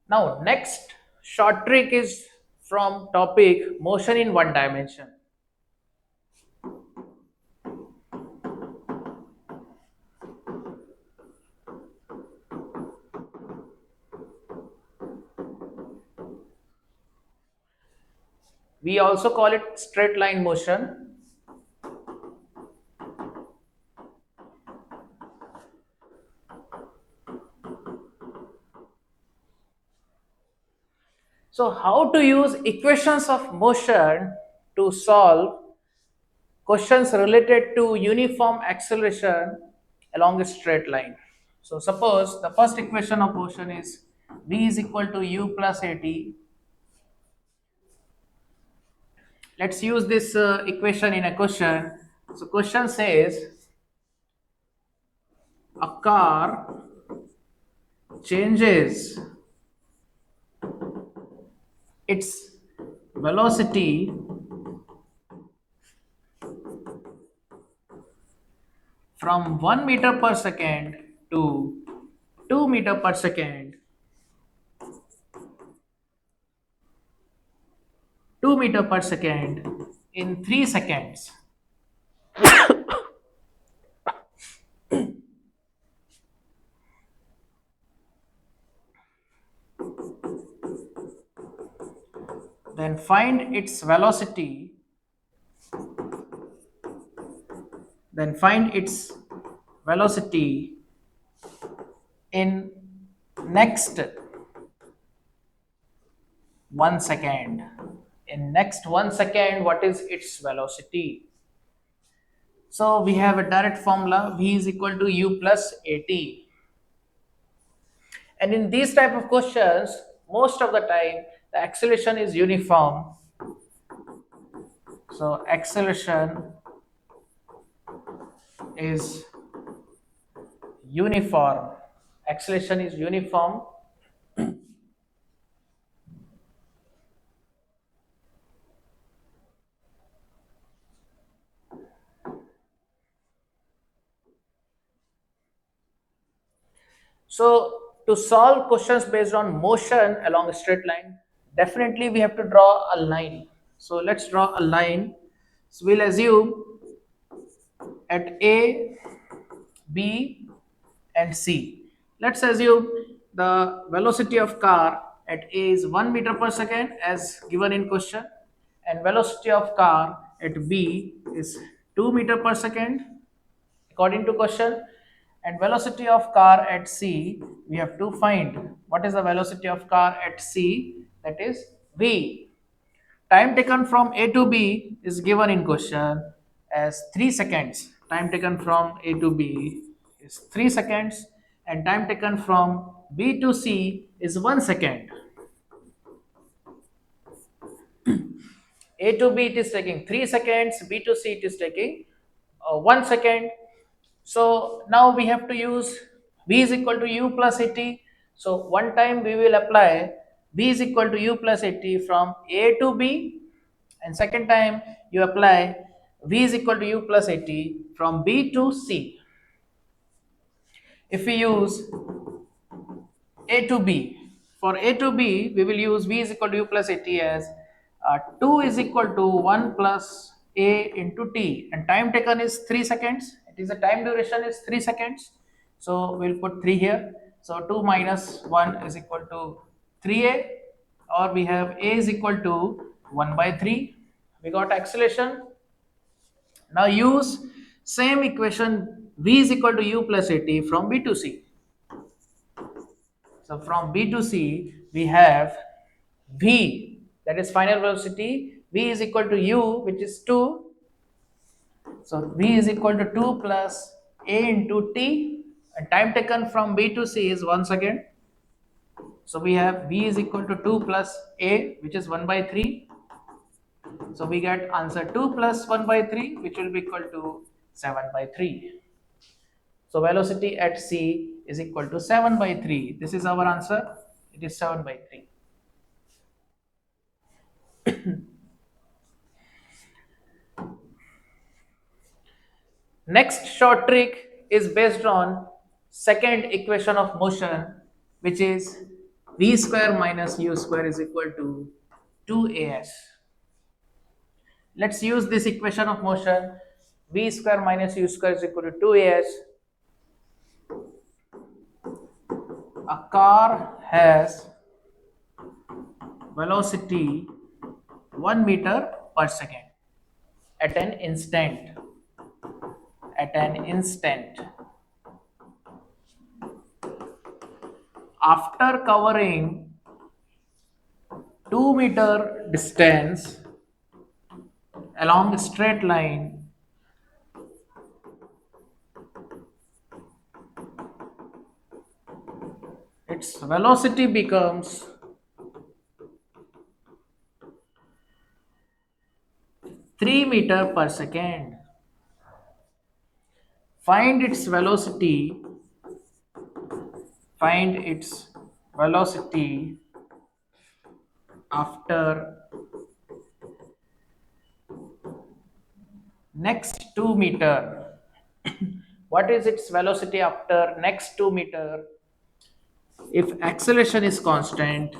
Now, next short trick is from topic motion in one dimension. We also call it straight line motion. So, how to use equations of motion to solve questions related to uniform acceleration along a straight line. So, suppose the first equation of motion is v is equal to u plus at. Let's use this equation in a question. So, question says a car changes its velocity from 1 meter per second to 2 meter per second, 2 meter per second in 3 seconds. Then find its velocity, then find its velocity in next 1 second. In next 1 second, what is its velocity? So we have a direct formula, v is equal to u plus at. And in these type of questions, most of the time the acceleration is uniform. So acceleration is uniform. Acceleration is uniform. So to solve questions based on motion along a straight line, definitely we have to draw a line. So let's draw a line. So we'll assume at A, B and C. Let's assume the velocity of car at A is 1 meter per second as given in question, and velocity of car at B is 2 meter per second according to question, and velocity of car at C, we have to find what is the velocity of car at C, that is V. Time taken from A to B is given in question as 3 seconds. Time taken from A to B is 3 seconds, and time taken from B to C is 1 second. A to B it is taking 3 seconds, B to C it is taking 1 second. So now we have to use V is equal to U plus AT. So one time we will apply V is equal to U plus AT from A to B, and second time you apply V is equal to U plus AT from B to C. If we use A to B, for A to B we will use V is equal to U plus AT as 2 is equal to 1 plus A into T, and time taken is 3 seconds. It is the time duration is 3 seconds. So we'll put 3 here. So 2 minus 1 is equal to 3A, or we have A is equal to 1 by 3. We got acceleration. Now use same equation V is equal to U plus AT from B to C. So from B to C, we have V, that is final velocity. V is equal to U, which is 2. So V is equal to 2 plus A into T. And time taken from B to C is 1 second. So we have V is equal to 2 plus A, which is 1 by 3. So we get answer 2 plus 1 by 3, which will be equal to 7 by 3. So velocity at C is equal to 7 by 3. This is our answer. It is 7 by 3. Next short trick is based on second equation of motion, which is v square minus u square is equal to 2as. Let's use this equation of motion. V square minus u square is equal to 2as. A car has velocity 1 meter per second at an instant. At an instant. After covering 2 meter distance along a straight line, its velocity becomes 3 meter per second. Find its velocity. Find its velocity after next 2 meter. What is its velocity after next 2 meter? If acceleration is constant,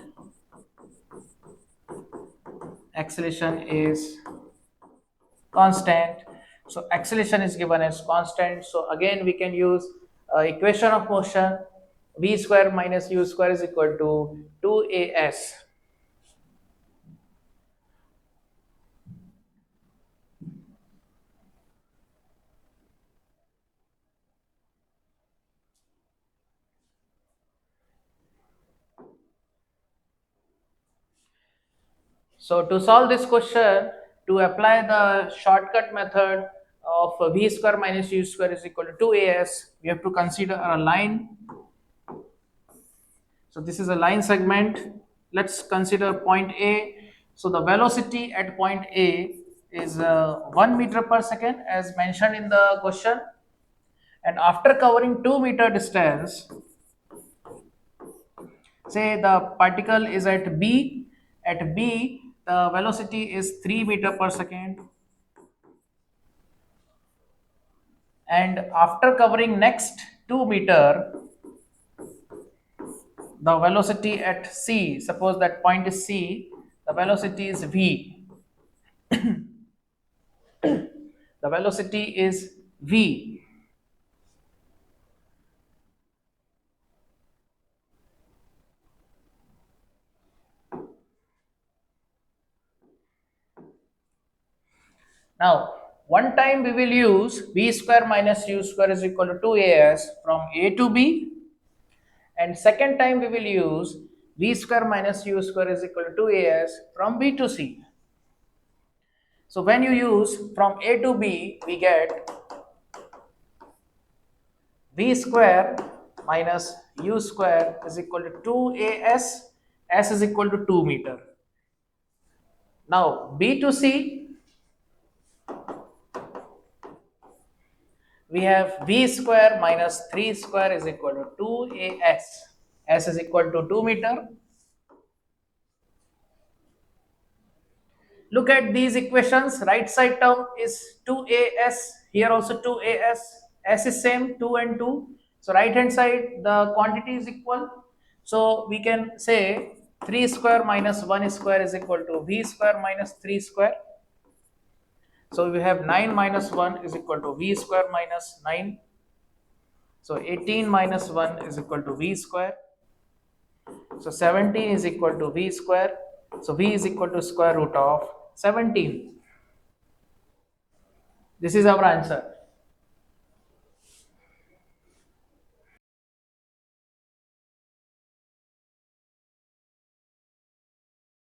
so acceleration is given as constant. So again we can use equation of motion. V square minus u square is equal to 2as. So to solve this question, to apply the shortcut method of v square minus u square is equal to 2as, we have to consider a line. So this is a line segment. Let's consider point A. So the velocity at point A is 1 meter per second as mentioned in the question. And after covering 2 meter distance, say the particle is at B. At B, the velocity is 3 meter per second. And after covering next 2 meter, the velocity at C, suppose that point is C, the velocity is V. The velocity is V. Now, one time we will use v square minus u square is equal to 2as from A to B, and second time we will use v square minus u square is equal to 2as from B to C. So when you use from A to B, we get v square minus u square is equal to 2as, s is equal to 2 meter. Now B to C, we have v square minus 3 square is equal to 2as. S is equal to 2 meter. Look at these equations. Right side term is 2as. Here also 2as. S is same, 2 and 2. So right hand side the quantity is equal. So we can say 3 square minus 1 square is equal to v square minus 3 square. So we have 9 minus 1 is equal to v square minus 9. So 18 minus 1 is equal to v square. So 17 is equal to v square. So v is equal to square root of 17. This is our answer.